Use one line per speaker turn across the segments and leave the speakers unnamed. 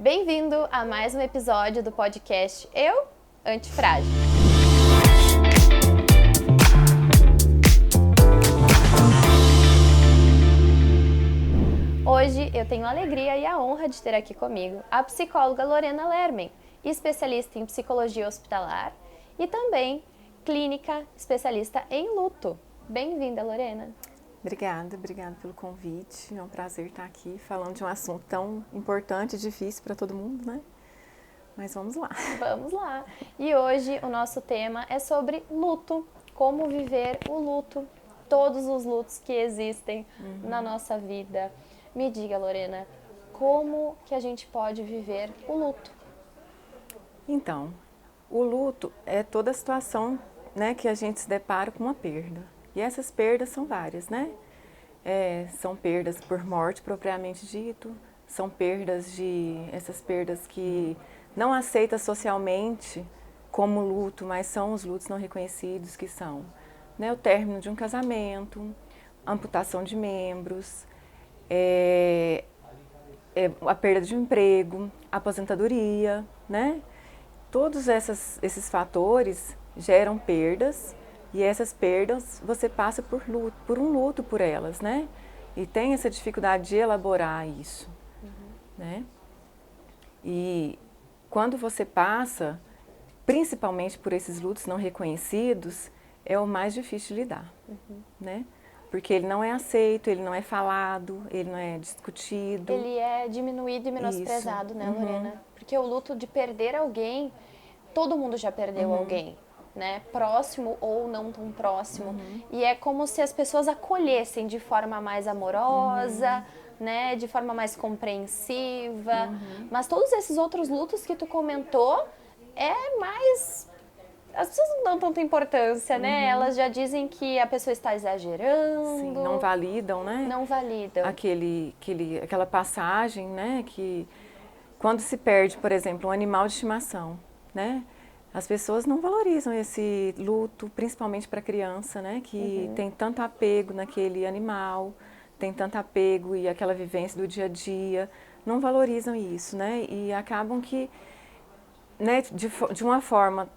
Bem-vindo a mais um episódio do podcast Eu, Antifrágil. Hoje eu tenho a alegria e a honra de ter aqui comigo a psicóloga Lorena Lermen, especialista em psicologia hospitalar e também clínica especialista em luto. Bem-vinda, Lorena.
Obrigada pelo convite. É um prazer estar aqui falando de um assunto tão importante e difícil para todo mundo, né? Mas vamos lá.
Vamos lá. E hoje o nosso tema é sobre luto, como viver o luto, todos os lutos que existem na nossa vida. Me diga, Lorena, como que a gente pode viver o luto?
Então, o luto é toda a situação, né, que a gente se depara com uma perda. E essas perdas são várias, né? São perdas por morte propriamente dito, são essas perdas que não aceita socialmente como luto, mas são os lutos não reconhecidos, que são, né, o término de um casamento, amputação de membros, a perda de um emprego, aposentadoria, né? Todos esses fatores geram perdas e essas perdas você passa por um luto por elas, né? E tem essa dificuldade de elaborar isso, né? E quando você passa, principalmente por esses lutos não reconhecidos, é o mais difícil de lidar, né? Porque ele não é aceito, ele não é falado, ele não é discutido.
Ele é diminuído e menosprezado, né, Lorena? Porque o luto de perder alguém, todo mundo já perdeu alguém, né? Próximo ou não tão próximo. E é como se as pessoas acolhessem de forma mais amorosa, né? De forma mais compreensiva. Mas todos esses outros lutos que tu comentou, é mais... As pessoas não dão tanta importância, né? Elas já dizem que a pessoa está exagerando.
Sim, não validam, né?
Não validam.
Aquela passagem, né? Que quando se perde, por exemplo, um animal de estimação, né? As pessoas não valorizam esse luto, principalmente para a criança, né? Que tem tanto apego naquele animal, tem tanto apego e aquela vivência do dia a dia. Não valorizam isso, né? E acabam que, né, de uma forma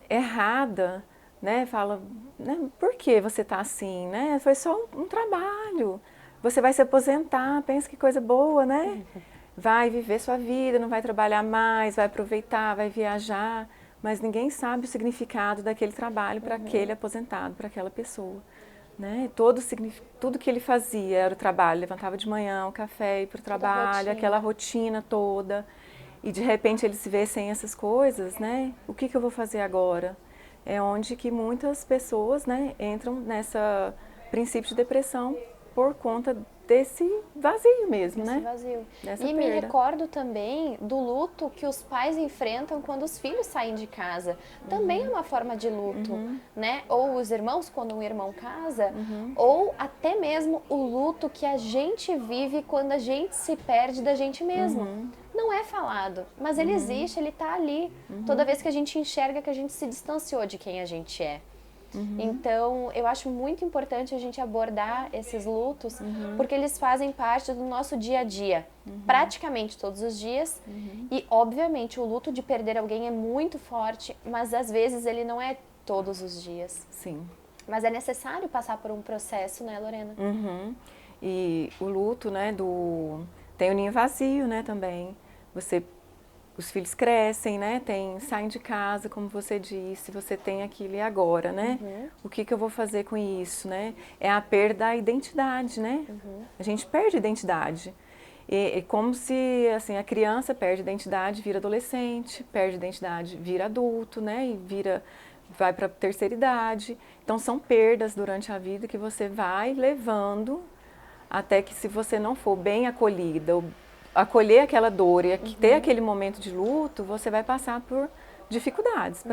errada, né, fala, né, por que você está assim, né? Foi só um trabalho. Você vai se aposentar, pensa que coisa boa, né? Vai viver sua vida, não vai trabalhar mais, vai aproveitar, vai viajar, mas ninguém sabe o significado daquele trabalho para aquele aposentado, para aquela pessoa, né? Tudo que ele fazia era o trabalho, levantava de manhã, o café, ir para o trabalho, aquela rotina toda. E de repente ele se vê sem essas coisas, né? O que eu vou fazer agora? É onde que muitas pessoas, né, entram nessa princípio de depressão por conta desse vazio mesmo, né?
Vazio.
Dessa
E
perda.
me recordo também do luto que os pais enfrentam quando os filhos saem de casa. Também é uma forma de luto, né? Ou os irmãos quando um irmão casa, ou até mesmo o luto que a gente vive quando a gente se perde da gente mesmo. Não é falado, mas ele existe, ele está ali. Toda vez que a gente enxerga que a gente se distanciou de quem a gente é. Então, eu acho muito importante a gente abordar esses lutos, porque eles fazem parte do nosso dia a dia, praticamente todos os dias. E, obviamente, o luto de perder alguém é muito forte, mas às vezes ele não é todos os dias.
Sim.
Mas é necessário passar por um processo, né, Lorena?
E o luto, né, tem o ninho vazio, né, também. Os filhos crescem, né, saem de casa, como você disse, você tem aquilo e agora, né? O que eu vou fazer com isso, né? É a perda da identidade, né? A gente perde a identidade. É como se, assim, a criança perde a identidade, vira adolescente, perde a identidade, vira adulto, né? E vai para a terceira idade. Então, são perdas durante a vida que você vai levando até que, se você não for bem acolhida, acolher aquela dor e ter aquele momento de luto, você vai passar por dificuldades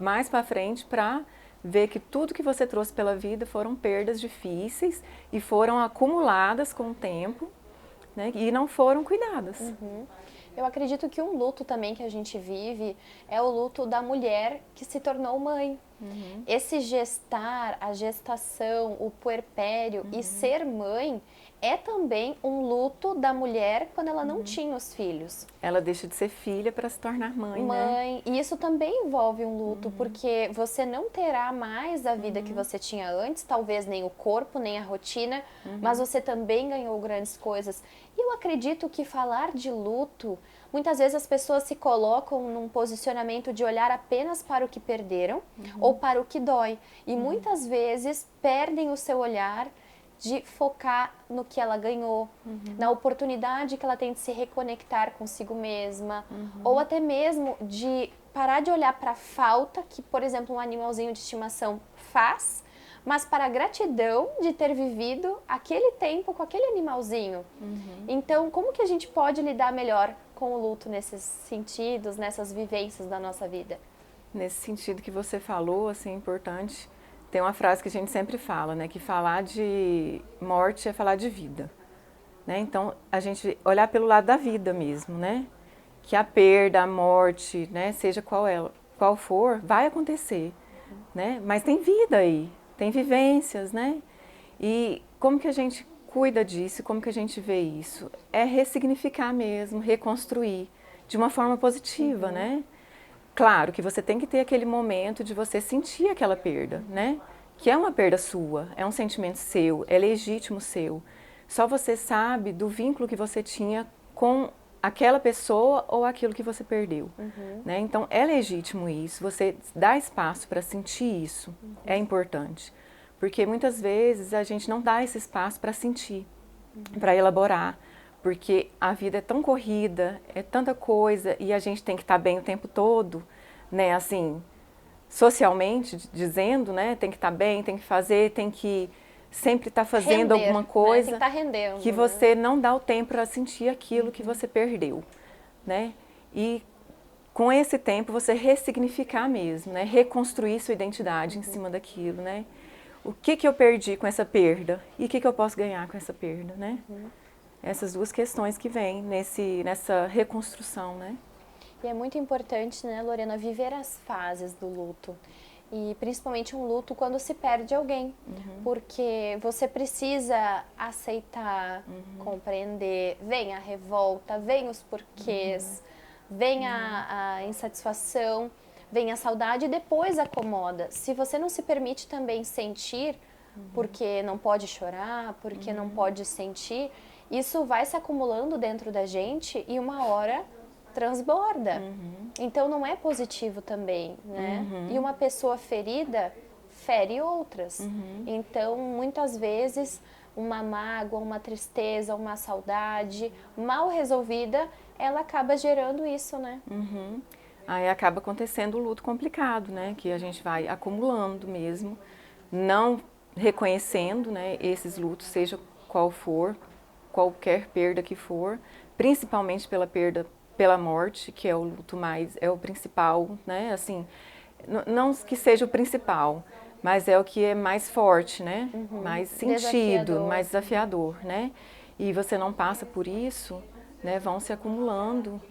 mais para frente, para ver que tudo que você trouxe pela vida foram perdas difíceis e foram acumuladas com o tempo, né, e não foram cuidadas.
Eu acredito que um luto também que a gente vive é o luto da mulher que se tornou mãe, Esse gestar, a gestação, o puerpério e ser mãe é também um luto da mulher quando ela não tinha os filhos.
Ela deixa de ser filha para se tornar mãe, né?
E isso também envolve um luto, porque você não terá mais a vida que você tinha antes, talvez nem o corpo, nem a rotina, mas você também ganhou grandes coisas. E eu acredito que falar de luto, muitas vezes as pessoas se colocam num posicionamento de olhar apenas para o que perderam ou para o que dói. E muitas vezes perdem o seu olhar de focar no que ela ganhou, na oportunidade que ela tem de se reconectar consigo mesma, ou até mesmo de parar de olhar para a falta que, por exemplo, um animalzinho de estimação faz, mas para a gratidão de ter vivido aquele tempo com aquele animalzinho. Então, como que a gente pode lidar melhor com o luto nesses sentidos, nessas vivências da nossa vida?
Nesse sentido que você falou, assim, é importante. Tem uma frase que a gente sempre fala, né? Que falar de morte é falar de vida, né? Então, a gente olhar pelo lado da vida mesmo, né? Que a perda, a morte, né? Seja qual for, vai acontecer, né? Mas tem vida aí, tem vivências, né? E como que a gente cuida disso, como que a gente vê isso? É ressignificar mesmo, reconstruir de uma forma positiva, né? Claro que você tem que ter aquele momento de você sentir aquela perda, né? Que é uma perda sua, é um sentimento seu, é legítimo seu. Só você sabe do vínculo que você tinha com aquela pessoa ou aquilo que você perdeu, né? Então é legítimo isso, você dá espaço para sentir isso, é importante. Porque muitas vezes a gente não dá esse espaço para sentir, para elaborar. Porque a vida é tão corrida, é tanta coisa e a gente tem que estar bem o tempo todo, né? Assim, socialmente dizendo, né? Tem que estar bem, tem que fazer, tem que sempre estar fazendo alguma coisa,
né? Tem que estar rendendo,
que você não dá o tempo para sentir aquilo que você perdeu, né? E com esse tempo você ressignificar mesmo, né? Reconstruir sua identidade em cima daquilo, né? O que eu perdi com essa perda e o que eu posso ganhar com essa perda, né? Essas duas questões que vêm nessa reconstrução, né?
E é muito importante, né, Lorena, viver as fases do luto. E principalmente um luto quando se perde alguém. Porque você precisa aceitar, compreender, vem a revolta, vem os porquês, vem a insatisfação, vem a saudade e depois acomoda. Se você não se permite também sentir, porque não pode chorar, porque não pode sentir, isso vai se acumulando dentro da gente e uma hora transborda. Então não é positivo também, né? E uma pessoa ferida fere outras. Então muitas vezes uma mágoa, uma tristeza, uma saudade mal resolvida, ela acaba gerando isso, né?
Aí acaba acontecendo o luto complicado, né? Que a gente vai acumulando mesmo, não reconhecendo, né, esses lutos, seja qual for, qualquer perda que for, principalmente pela perda pela morte, que é o luto é o principal, né? Assim, não que seja o principal, mas é o que é mais forte, né? Mais sentido, mais desafiador, né? E você não passa por isso, né? Vão se acumulando,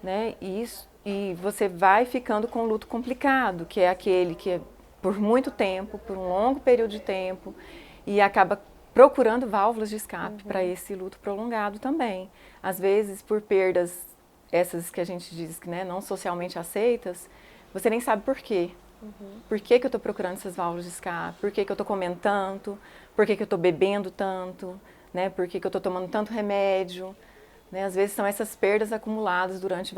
né? E você vai ficando com o luto complicado, que é aquele que é por muito tempo, por um longo período de tempo, e acaba procurando válvulas de escape para esse luto prolongado também. Às vezes, por perdas, essas que a gente diz que, né, não socialmente aceitas, você nem sabe por quê. Por que eu estou procurando essas válvulas de escape? Por que eu estou comendo tanto? Por que eu estou bebendo tanto? Né? Por que eu estou tomando tanto remédio? Né? Às vezes são essas perdas acumuladas durante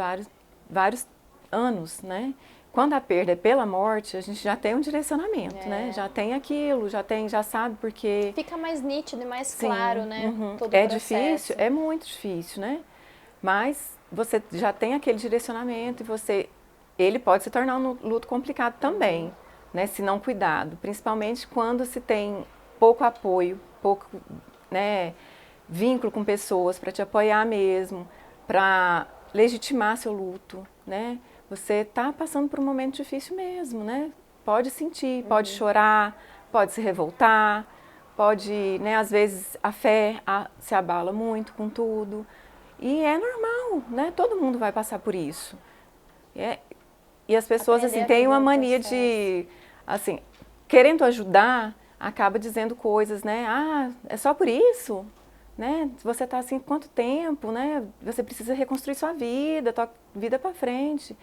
vários anos, né? Quando a perda é pela morte, a gente já tem um direcionamento, né? Já tem aquilo, já sabe porque...
Fica mais nítido e mais claro, né? Todo
é
o processo.
difícil, é muito difícil, né? Mas você já tem aquele direcionamento e ele pode se tornar um luto complicado também, né? Se não cuidado, principalmente quando se tem pouco apoio, pouco, né, vínculo com pessoas para te apoiar mesmo, para legitimar seu luto, né? Você está passando por um momento difícil mesmo, né? Pode sentir, pode chorar, pode se revoltar, pode, né? Às vezes a fé se abala muito com tudo. E é normal, né? Todo mundo vai passar por isso. E as pessoas, assim, têm uma mania de... assim, querendo ajudar, acaba dizendo coisas, né? Ah, é só por isso? Né? Você está assim quanto tempo, né? Você precisa reconstruir sua vida para frente.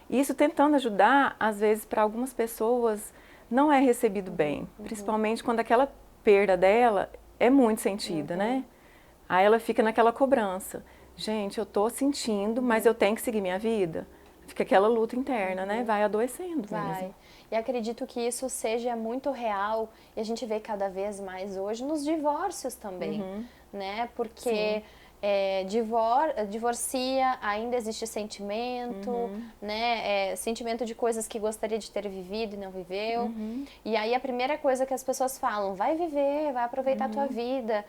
E isso tentando ajudar, às vezes para algumas pessoas não é recebido bem, principalmente quando aquela perda dela é muito sentida, né? Aí ela fica naquela cobrança. Gente, eu tô sentindo, mas eu tenho que seguir minha vida. Fica aquela luta interna, né? Vai adoecendo mesmo.
E acredito que isso seja muito real e a gente vê cada vez mais hoje nos divórcios também, né? Porque divorcia, ainda existe sentimento, né? Sentimento de coisas que gostaria de ter vivido e não viveu. E aí a primeira coisa que as pessoas falam, vai viver, vai aproveitar a tua vida.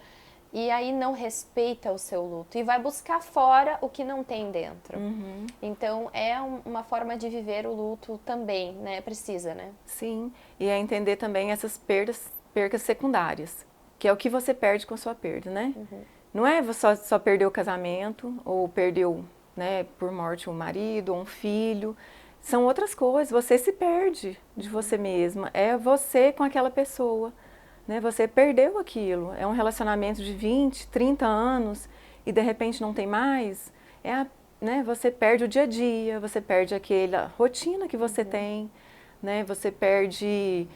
E aí não respeita o seu luto e vai buscar fora o que não tem dentro. Então é uma forma de viver o luto também, né? Precisa, né?
Sim, e é entender também essas percas secundárias, que é o que você perde com a sua perda, né? Não é só perder o casamento, ou perdeu, né, por morte um marido, ou um filho. São outras coisas, você se perde de você mesma, é você com aquela pessoa. Né, você perdeu aquilo, é um relacionamento de 20, 30 anos e de repente não tem mais, né, você perde o dia a dia, você perde aquela rotina que você tem, né, você perde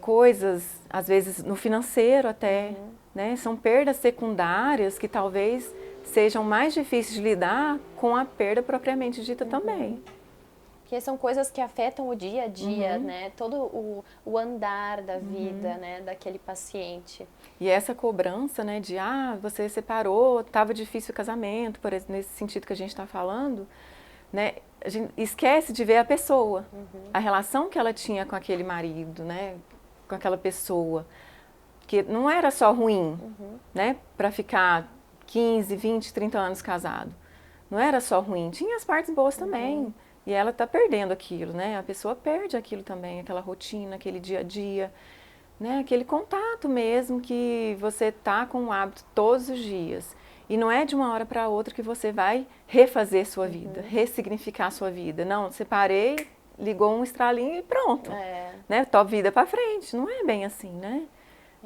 coisas, às vezes no financeiro até, né, são perdas secundárias que talvez sejam mais difíceis de lidar com a perda propriamente dita também.
Porque são coisas que afetam o dia a dia, né? Todo o andar da vida, né? Daquele paciente.
E essa cobrança, né? De, você separou, estava difícil o casamento, por exemplo, nesse sentido que a gente está falando, né? A gente esquece de ver a pessoa, a relação que ela tinha com aquele marido, né? Com aquela pessoa. Que não era só ruim, né? Para ficar 15, 20, 30 anos casado. Não era só ruim, tinha as partes boas também. E ela está perdendo aquilo, né? A pessoa perde aquilo também, aquela rotina, aquele dia a dia, né? Aquele contato mesmo que você tá com o hábito todos os dias. E não é de uma hora para outra que você vai refazer sua vida, ressignificar sua vida. Não, separei, ligou um estralinho e pronto. Né? Tua vida para frente. Não é bem assim, né?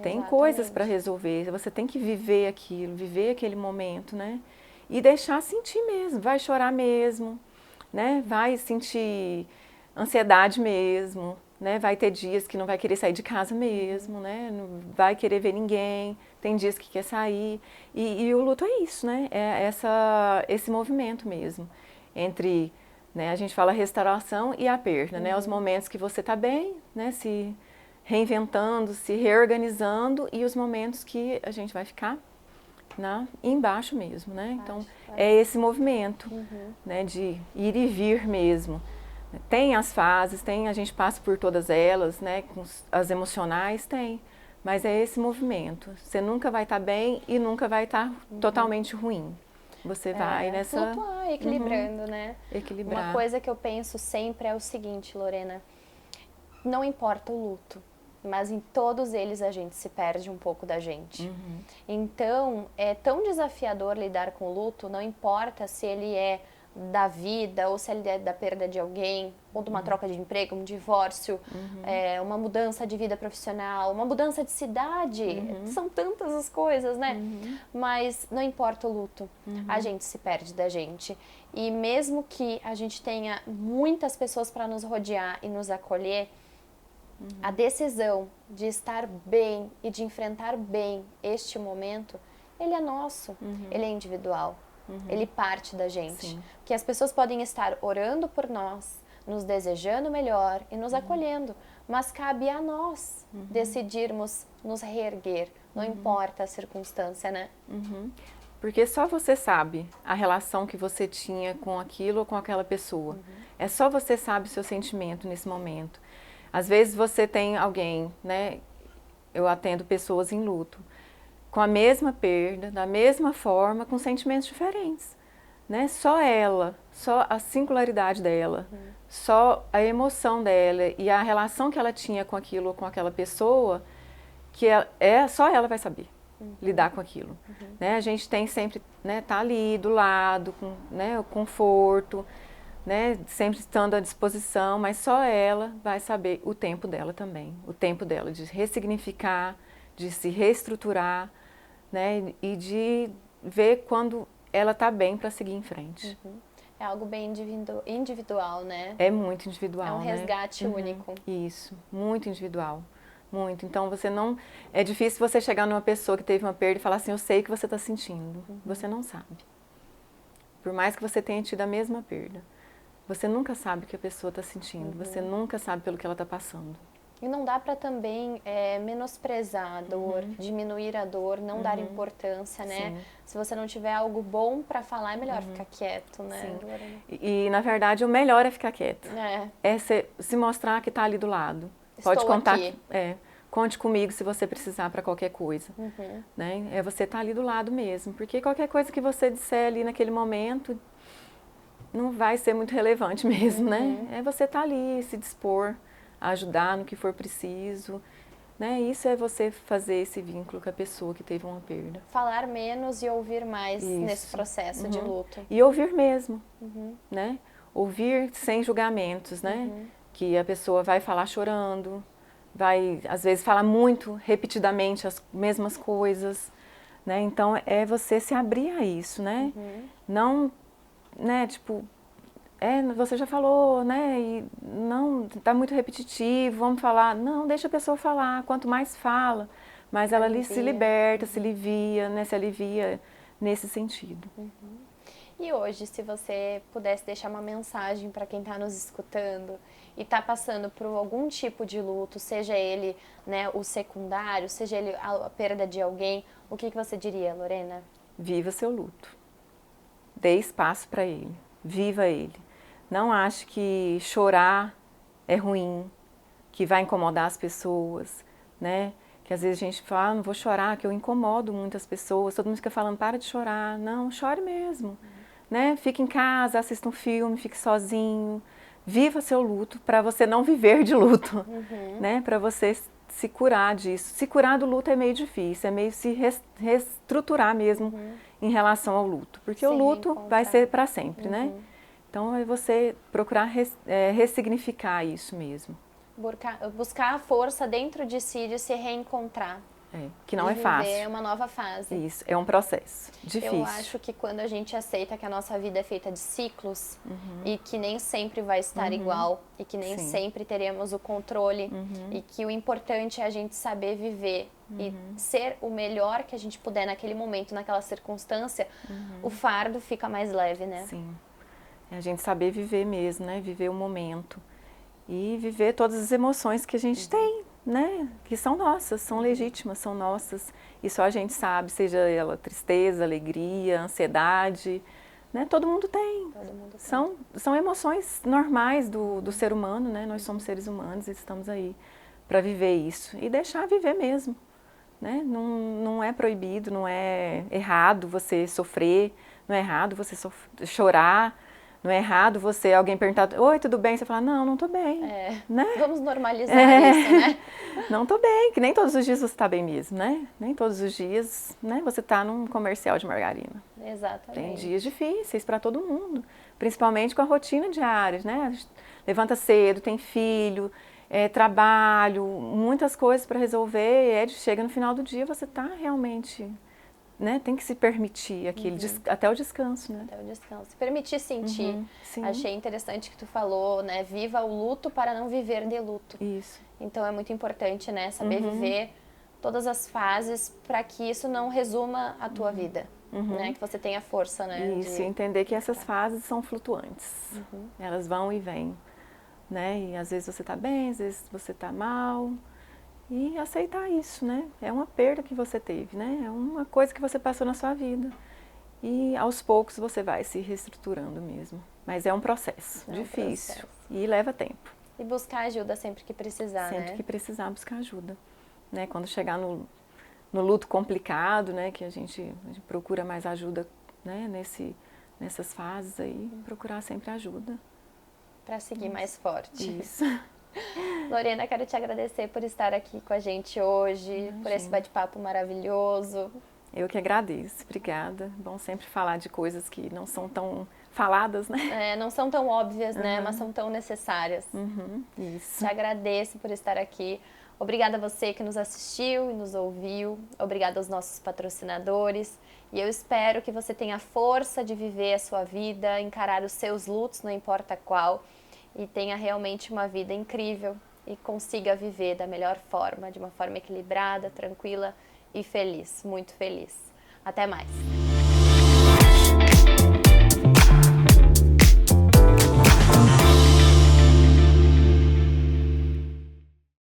Tem coisas para resolver. Você tem que viver aquilo, viver aquele momento, né? E deixar sentir mesmo. Vai chorar mesmo. Né? Vai sentir ansiedade mesmo, né? Vai ter dias que não vai querer sair de casa mesmo, né? Não vai querer ver ninguém, tem dias que quer sair. E o luto é isso, né? É esse movimento mesmo, entre, né, a gente fala restauração e a perda, né? Os momentos que você está bem, né? Se reinventando, se reorganizando, e os momentos que a gente vai ficar embaixo mesmo, né? Então, é esse movimento, né, de ir e vir mesmo. Tem as fases, a gente passa por todas elas, né, com as emocionais, mas é esse movimento. Você nunca vai estar bem e nunca vai estar totalmente ruim. Você vai nessa...
Flutuar, equilibrando, né?
Equilibrar.
Uma coisa que eu penso sempre é o seguinte, Lorena, não importa o luto, mas em todos eles a gente se perde um pouco da gente. Então, é tão desafiador lidar com o luto, não importa se ele é da vida, ou se ele é da perda de alguém, ou de uma troca de emprego, um divórcio, uma mudança de vida profissional, uma mudança de cidade, são tantas as coisas, né? Mas não importa o luto, a gente se perde da gente. E mesmo que a gente tenha muitas pessoas para nos rodear e nos acolher, a decisão de estar bem e de enfrentar bem este momento, ele é nosso, ele é individual, ele parte da gente.
Sim.
Que as pessoas podem estar orando por nós, nos desejando melhor e nos acolhendo, mas cabe a nós decidirmos nos reerguer, não importa a circunstância, né?
Porque só você sabe a relação que você tinha com aquilo ou com aquela pessoa. É só você sabe o seu sentimento nesse momento. Às vezes você tem alguém, né? Eu atendo pessoas em luto, com a mesma perda, da mesma forma, com sentimentos diferentes, né? Só ela, só a singularidade dela, só a emoção dela e a relação que ela tinha com aquilo ou com aquela pessoa, que só ela vai saber lidar com aquilo. Né? A gente tem sempre, né, tá ali do lado, com, né, o conforto, né, sempre estando à disposição, mas só ela vai saber o tempo dela também, o tempo dela de ressignificar, de se reestruturar, né, e de ver quando ela está bem para seguir em frente.
É algo bem individual, né?
É muito individual,
É um
né?
resgate único.
Isso, muito individual, muito. Então você não, é difícil você chegar numa pessoa que teve uma perda e falar assim, eu sei o que você está sentindo. Você não sabe. Por mais que você tenha tido a mesma perda, você nunca sabe o que a pessoa está sentindo. Você nunca sabe pelo que ela está passando.
E não dá para também menosprezar a dor, diminuir a dor, não dar importância, né?
Sim.
Se você não tiver algo bom para falar, é melhor ficar quieto, né?
Sim. E, na verdade, o melhor é ficar quieto.
É.
É se mostrar que está ali do lado.
Estou
Pode contar.
aqui.
Conte comigo se você precisar para qualquer coisa. Né? É você estar ali do lado mesmo. Porque qualquer coisa que você disser ali naquele momento não vai ser muito relevante mesmo, né? É você estar ali, se dispor a ajudar no que for preciso, né? Isso é você fazer esse vínculo com a pessoa que teve uma perda.
Falar menos e ouvir mais
Isso.
nesse processo de luto.
E ouvir mesmo, né? Ouvir sem julgamentos, né? Que a pessoa vai falar chorando, vai às vezes falar muito repetidamente as mesmas coisas, né? Então é você se abrir a isso, né? Não, né, tipo, você já falou, né, e não, tá muito repetitivo, vamos falar. Não, deixa a pessoa falar, quanto mais fala, mais ela se liberta, se alivia, né, se alivia nesse sentido.
E hoje, se você pudesse deixar uma mensagem para quem está nos escutando e está passando por algum tipo de luto, seja ele, né, o secundário, seja ele a perda de alguém, o que você diria, Lorena?
Viva seu luto. Dê espaço para ele. Viva ele. Não ache que chorar é ruim, que vai incomodar as pessoas, né? Que às vezes a gente fala, não vou chorar, que eu incomodo muitas pessoas. Todo mundo fica falando, para de chorar. Não, chore mesmo, né? Fique em casa, assista um filme, fique sozinho. Viva seu luto para você não viver de luto, né? Para você se curar disso. Se curar do luto é meio difícil, é meio se reestruturar mesmo em relação ao luto. Porque o luto vai ser para sempre, né? Então, é você procurar ressignificar isso mesmo.
Buscar a força dentro de si de se reencontrar.
Que não é fácil.
Viver uma nova fase.
Isso, é um processo difícil.
Eu acho que quando a gente aceita que a nossa vida é feita de ciclos e que nem sempre vai estar igual e que nem sempre teremos o controle e que o importante é a gente saber viver e ser o melhor que a gente puder naquele momento, naquela circunstância, o fardo fica mais leve, né?
Sim. É a gente saber viver mesmo, né? Viver o momento e viver todas as emoções que a gente tem, né? Que são nossas, são legítimas, são nossas. E só a gente sabe, seja ela tristeza, alegria, ansiedade, né? Todo mundo tem. São emoções normais do ser humano, né? Nós somos seres humanos e estamos aí para viver isso. E deixar viver mesmo, né? Não é proibido, não é errado você sofrer, não é errado você chorar. Não é errado alguém perguntar, oi, tudo bem? Você fala, não tô bem. Né?
Vamos normalizar isso, né?
Não tô bem, que nem todos os dias você tá bem mesmo, né? Nem todos os dias, né? Você tá num comercial de margarina.
Exatamente.
Tem dias difíceis para todo mundo, principalmente com a rotina diária, né? Levanta cedo, tem filho, trabalho, muitas coisas para resolver, chega no final do dia, você tá realmente... Né? Tem que se permitir aquele até o descanso, né?
Até o descanso. Se permitir sentir. Achei interessante que tu falou, né? Viva o luto para não viver de luto.
Isso.
Então é muito importante, né? Saber viver todas as fases para que isso não resuma a tua vida, né? Que você tenha força, né?
Isso, entender que essas fases são flutuantes. Elas vão e vêm, né? E às vezes você tá bem, às vezes você tá mal. E aceitar isso, né? É uma perda que você teve, né? É uma coisa que você passou na sua vida. E aos poucos você vai se reestruturando mesmo. Mas é um processo difícil e leva tempo.
E buscar ajuda sempre que precisar, né?
Sempre que precisar, buscar ajuda. Né? Quando chegar no luto complicado, né? Que a gente procura mais ajuda, né? Nessas fases aí, procurar sempre ajuda.
Para seguir mais forte.
Isso.
Lorena, quero te agradecer por estar aqui com a gente hoje, por esse bate-papo maravilhoso.
Eu que agradeço, obrigada. Bom sempre falar de coisas que não são tão faladas, né?
Não são tão óbvias, né? Mas são tão necessárias.
Isso.
Te agradeço por estar aqui. Obrigada a você que nos assistiu e nos ouviu. Obrigada aos nossos patrocinadores. E eu espero que você tenha força de viver a sua vida, encarar os seus lutos, não importa qual, e tenha realmente uma vida incrível e consiga viver da melhor forma, de uma forma equilibrada, tranquila e feliz, muito feliz. Até mais!